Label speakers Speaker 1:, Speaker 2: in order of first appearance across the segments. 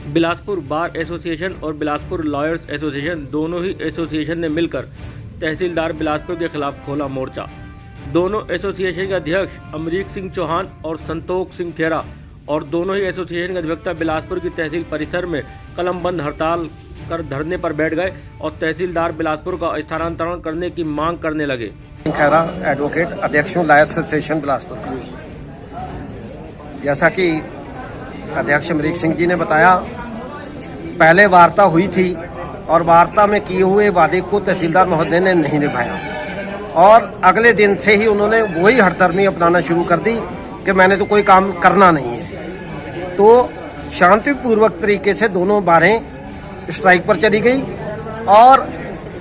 Speaker 1: Bilaspur bar association और Bilaspur lawyers association दोनों ही association ने मिलकर तहसीलदार बिलासपुर के खिलाफ खोला मोर्चा। दोनों एसोसिएशन के अध्यक्ष अमरीक सिंह चौहान और संतोष सिंह खेरा और दोनों ही एसोसिएशन के अधिवक्ता बिलासपुर की तहसील परिसर में कलमबंद हड़ताल कर धरने पर बैठ गए और तहसीलदार बिलासपुर का स्थानांतरण करने की मांग करने लगे।
Speaker 2: खेरा एडवोकेट, अध्यक्ष लॉयर्स एसोसिएशन बिलासपुर। जैसा कि अध्यक्ष अमरीक सिंह जी ने बताया, पहले वार्ता हुई थी और वार्ता में किए हुए वादे को तहसीलदार महोदय ने नहीं निभाया और अगले दिन से ही उन्होंने वही हड़धर्मी अपनाना शुरू कर दी कि मैंने तो कोई काम करना नहीं है। तो शांतिपूर्वक तरीके से दोनों बारें स्ट्राइक पर चली गई और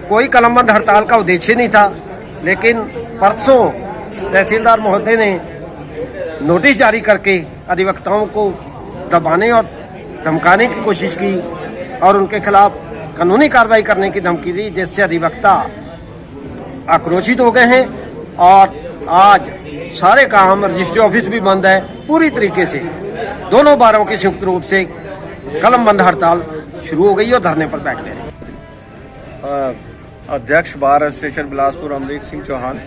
Speaker 2: कोई कलमबंद हड़ताल का उद्देश्य नहीं था, लेकिन परसों तहसीलदार महोदय ने नोटिस जारी करके अधिवक्ताओं को दबाने और धमकाने की कोशिश की और उनके खिलाफ कानूनी कार्रवाई करने की धमकी दी, जिससे अधिवक्ता आक्रोशित हो गए हैं और आज सारे काम, रजिस्ट्री ऑफिस भी बंद है। पूरी तरीके से दोनों बारों की संयुक्त रूप से कलमबंद हड़ताल शुरू हो गई और धरने पर बैठ गए।
Speaker 3: अध्यक्ष बार एसोसिएशन बिलासपुर अमरीक सिंह चौहान।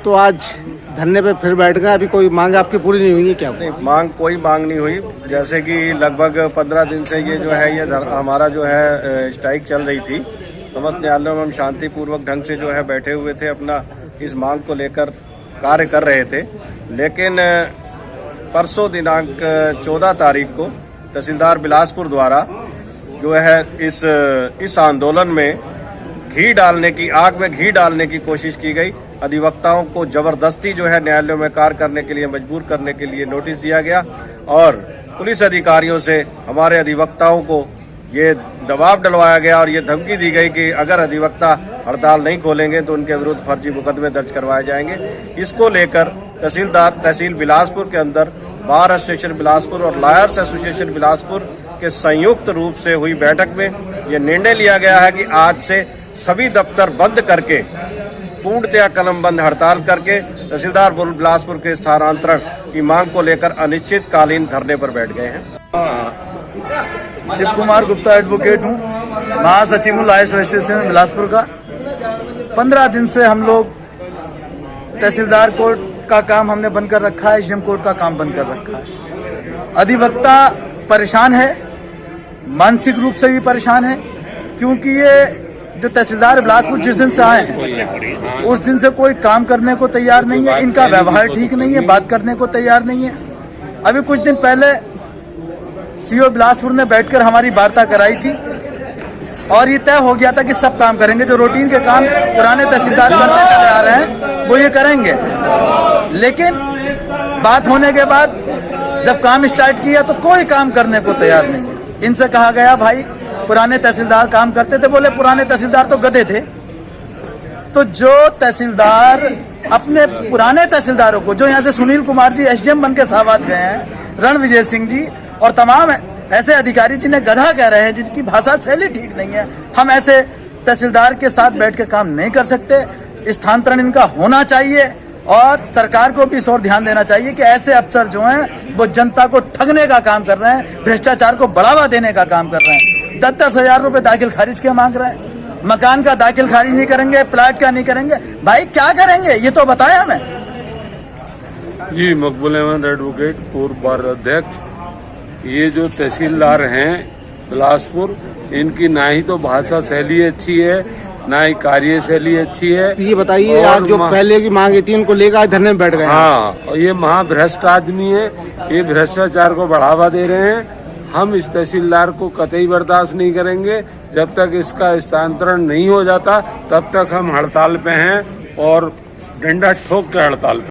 Speaker 4: तो आज धरने पे फिर बैठ गए। अभी कोई मांग आपकी पूरी नहीं हुई है क्या?
Speaker 3: नहीं, कोई मांग नहीं हुई। जैसे कि लगभग 15 दिन से ये जो है हमारा जो है स्ट्राइक चल रही थी। समस्त न्यायालयों में हम शांतिपूर्वक ढंग से जो है बैठे हुए थे, अपना इस मांग को लेकर कार्य कर रहे थे। लेकिन परसों दिनांक 14 तारीख को तहसीलदार बिलासपुर द्वारा जो है इस आंदोलन में आग में घी डालने की कोशिश की गई। अधिवक्ताओं को जबरदस्ती जो है न्यायालयों में कार्य करने के लिए मजबूर करने के लिए नोटिस दिया गया और पुलिस अधिकारियों से हमारे अधिवक्ताओं को ये दबाव डलवाया गया और ये धमकी दी गई कि अगर अधिवक्ता हड़ताल नहीं खोलेंगे तो उनके विरुद्ध फर्जी मुकदमे दर्ज करवाए जाएंगे। इसको लेकर तहसील बिलासपुर के अंदर बार एसोसिएशन बिलासपुर और लॉयर्स एसोसिएशन बिलासपुर के संयुक्त रूप से हुई बैठक में ये निर्णय लिया गया है कि आज से सभी दफ्तर बंद करके पूर्णतया कलमबंद हड़ताल करके तहसीलदार बिलासपुर के स्थानांतरण की मांग को लेकर अनिश्चितकालीन धरने पर बैठ गए हैं।
Speaker 5: शिव कुमार गुप्ता एडवोकेट हूँ, महासचिव हूँ लॉयर्स एसोसिएशन बिलासपुर का। 15 दिन से हम लोग तहसीलदार कोर्ट का काम हमने बंद कर रखा है, एसडीएम कोर्ट का काम बंद कर रखा है। अधिवक्ता परेशान है, मानसिक रूप से भी परेशान है, क्योंकि ये जो तहसीलदार बिलासपुर जिस दिन से आए हैं उस दिन से कोई काम करने को तैयार नहीं है। इनका व्यवहार ठीक नहीं है, बात करने को तैयार नहीं है। अभी कुछ दिन पहले सीओ बिलासपुर ने बैठकर हमारी वार्ता कराई थी और ये तय हो गया था कि सब काम करेंगे, जो रूटीन के काम पुराने तहसीलदार करते चले आ रहे हैं वो ये करेंगे। लेकिन बात होने के बाद जब काम स्टार्ट किया तो कोई काम करने को तैयार नहीं है। इनसे कहा गया भाई पुराने तहसीलदार काम करते थे, बोले पुराने तहसीलदार तो गधे थे। तो जो तहसीलदार अपने पुराने तहसीलदारों को, जो यहाँ से सुनील कुमार जी एसडीएम बन के साहबाद गए हैं, रणविजय सिंह जी और तमाम ऐसे अधिकारी जिन्हें गधा कह रहे हैं, जिनकी भाषा शैली ठीक नहीं है, हम ऐसे तहसीलदार के साथ बैठ के काम नहीं कर सकते। स्थानांतरण इनका होना चाहिए और सरकार को भी इस ओर ध्यान देना चाहिए कि ऐसे अफसर जो हैं वो जनता को ठगने का काम कर रहे हैं, भ्रष्टाचार को बढ़ावा देने का काम कर रहे हैं। 10-10 हजार रुपए दाखिल खारिज के मांग रहे हैं, मकान का दाखिल खारिज नहीं करेंगे, प्लाट का नहीं करेंगे। भाई क्या करेंगे ये तो बताया हमें।
Speaker 6: जी मकबूल अहमद एडवोकेट, पूर्व बार अध्यक्ष। ये जो तहसीलदार हैं बिलासपुर, इनकी ना ही तो भाषा शैली अच्छी है, ना ही कार्य शैली अच्छी है।
Speaker 4: ये बताइए, आज जो पहले की मांगी थी उनको लेकर धरने में बैठ गए।
Speaker 6: हाँ, और ये महाभ्रष्ट आदमी है, ये भ्रष्टाचार को बढ़ावा दे रहे हैं। हम इस तहसीलदार को कतई बर्दाश्त नहीं करेंगे। जब तक इसका स्थानांतरण नहीं हो जाता तब तक हम हड़ताल पे हैं और डंडा ठोक के हड़ताल पे।